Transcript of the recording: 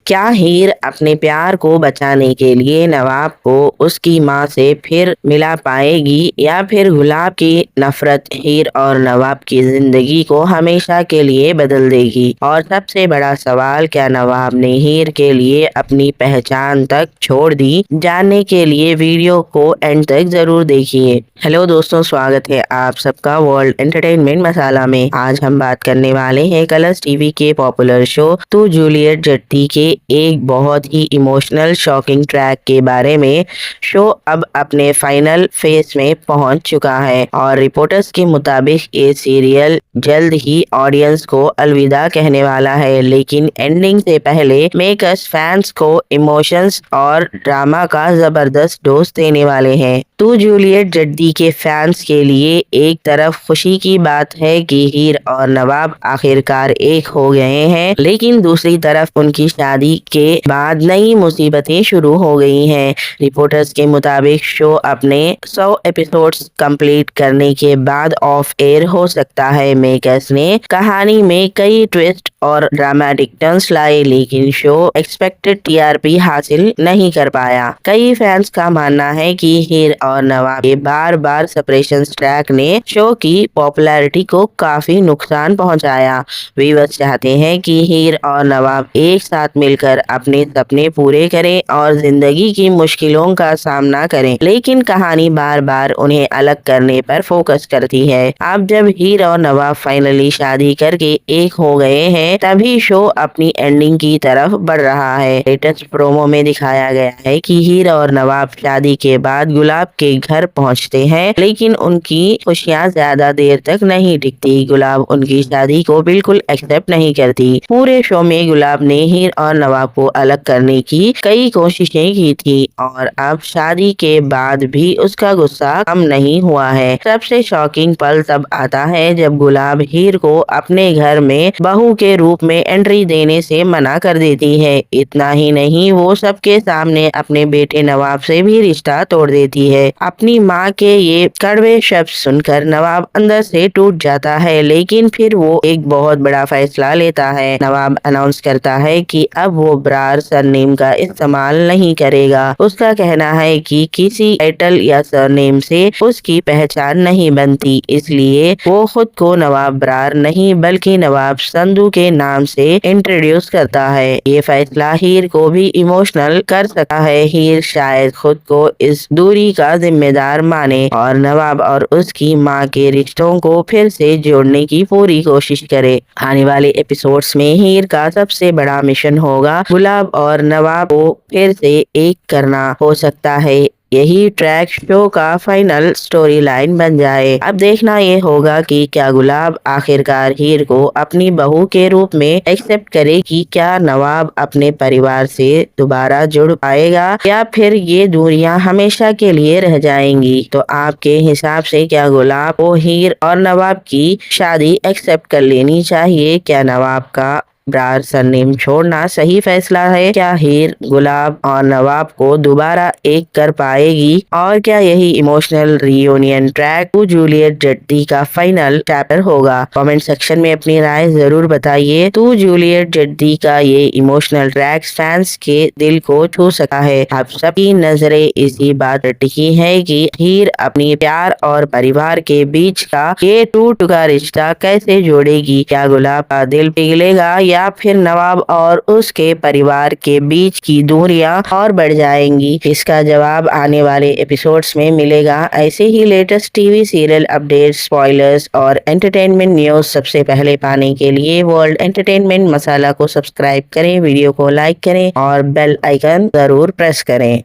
क्या हीर अपने प्यार को बचाने के लिए नवाब को उसकी माँ से फिर मिला पाएगी या फिर गुलाब की नफरत हीर और नवाब की जिंदगी को हमेशा के लिए बदल देगी। और सबसे बड़ा सवाल, क्या नवाब ने हीर के लिए अपनी पहचान तक छोड़ दी? जानने के लिए वीडियो को एंड तक जरूर देखिए। हेलो दोस्तों, स्वागत है आप सबका वर्ल्ड एंटरटेनमेंट मसाला में। आज हम बात करने वाले हैं कलर्स टीवी के पॉपुलर शो तू जूलियट जट्टी के एक बहुत ही इमोशनल शॉकिंग ट्रैक के बारे में। शो अब अपने फाइनल फेज में पहुंच चुका है और रिपोर्टर्स के मुताबिक ये सीरियल जल्द ही ऑडियंस को अलविदा कहने वाला है। लेकिन एंडिंग से पहले मेकर्स फैंस को इमोशंस और ड्रामा का जबरदस्त डोज देने वाले हैं। तू जूलियट जट्टी के फैंस के लिए एक तरफ खुशी की बात है कि हीर और नवाब आखिरकार एक हो गए हैं, लेकिन दूसरी तरफ उनकी शादी के बाद नई मुसीबतें शुरू हो गई हैं। रिपोर्टर्स के मुताबिक शो अपने 100 एपिसोड्स कंप्लीट करने के बाद ऑफ एयर हो सकता है। मेकर्स ने कहानी में कई ट्विस्ट और ड्रामेटिक टर्न्स लाए, लेकिन शो एक्सपेक्टेड टीआरपी हासिल नहीं कर पाया। कई फैंस का मानना है कि हीर और नवाब के बार बार सेपरेशन ट्रैक ने शो की पॉपुलैरिटी को काफी नुकसान पहुंचाया। व्यूअर्स चाहते हैं कि हीर और नवाब एक साथ मिलकर अपने सपने पूरे करें और जिंदगी की मुश्किलों का सामना करें, लेकिन कहानी बार बार उन्हें अलग करने पर फोकस करती है। अब जब हीर और नवाब फाइनली शादी करके एक हो गए हैं, तभी शो अपनी एंडिंग की तरफ बढ़ रहा है। लेटेस्ट प्रोमो में दिखाया गया है कि हीर और नवाब शादी के बाद गुलाब के घर पहुंचते हैं, लेकिन उनकी खुशियां ज्यादा देर तक नहीं टिकती। गुलाब उनकी शादी को बिल्कुल एक्सेप्ट नहीं करती। पूरे शो में गुलाब ने हीर और नवाब को अलग करने की कई कोशिशें की थी और अब शादी के बाद भी उसका गुस्सा कम नहीं हुआ है। सबसे शॉकिंग पल तब आता है जब गुलाब हीर को अपने घर में बहू के रूप में एंट्री देने से मना कर देती है। इतना ही नहीं, वो सबके सामने अपने बेटे नवाब से भी रिश्ता तोड़ देती है। अपनी माँ के ये कड़वे शब्द सुनकर नवाब अंदर से टूट जाता है, लेकिन फिर वो एक बहुत बड़ा फैसला लेता है। नवाब अनाउंस करता है कि अब वो ब्रार सरनेम का इस्तेमाल नहीं करेगा। उसका कहना है कि किसी टाइटल या सरनेम से उसकी पहचान नहीं बनती, इसलिए वो खुद को नवाब ब्रार नहीं बल्कि नवाब संधू के नाम से इंट्रोड्यूस करता है। ये फैसला हीर को भी इमोशनल कर सकता है। हीर शायद खुद को इस दूरी का जिम्मेदार माने और नवाब और उसकी माँ के रिश्तों को फिर से जोड़ने की पूरी कोशिश करे। आने वाले एपिसोड्स में हीर का सबसे बड़ा मिशन होगा गुलाब और नवाब को फिर से एक करना। हो सकता है यही ट्रैक शो का फाइनल स्टोरी लाइन बन जाए। अब देखना ये होगा कि क्या गुलाब आखिरकार हीर को अपनी बहू के रूप में एक्सेप्ट करेगी, क्या नवाब अपने परिवार से दोबारा जुड़ पाएगा या फिर ये दूरियां हमेशा के लिए रह जाएंगी। तो आपके हिसाब से क्या गुलाब को हीर और नवाब की शादी एक्सेप्ट कर लेनी चाहिए? क्या नवाब का ब्रार सरनेम छोड़ना सही फैसला है? क्या हीर गुलाब और नवाब को दोबारा एक कर पाएगी? और क्या यही इमोशनल रियूनियन ट्रैक तू जूलियट जट्टी का फाइनल चैप्टर होगा? कमेंट सेक्शन में अपनी राय जरूर बताइए। तू जूलियट जट्टी का ये इमोशनल ट्रैक फैंस के दिल को छू सका है। आप सबकी नजरें इसी बात पर टिकी है कि हीर अपनी प्यार और परिवार के बीच का ये टूट चुका रिश्ता कैसे जोड़ेगी? क्या गुलाब का दिल पिघलेगा या फिर नवाब और उसके परिवार के बीच की दूरियां और बढ़ जाएंगी? इसका जवाब आने वाले एपिसोड्स में मिलेगा। ऐसे ही latest TV serial updates, spoilers और एंटरटेनमेंट न्यूज सबसे पहले पाने के लिए वर्ल्ड एंटरटेनमेंट मसाला को सब्सक्राइब करें, वीडियो को लाइक करें और बेल आइकन जरूर प्रेस करें।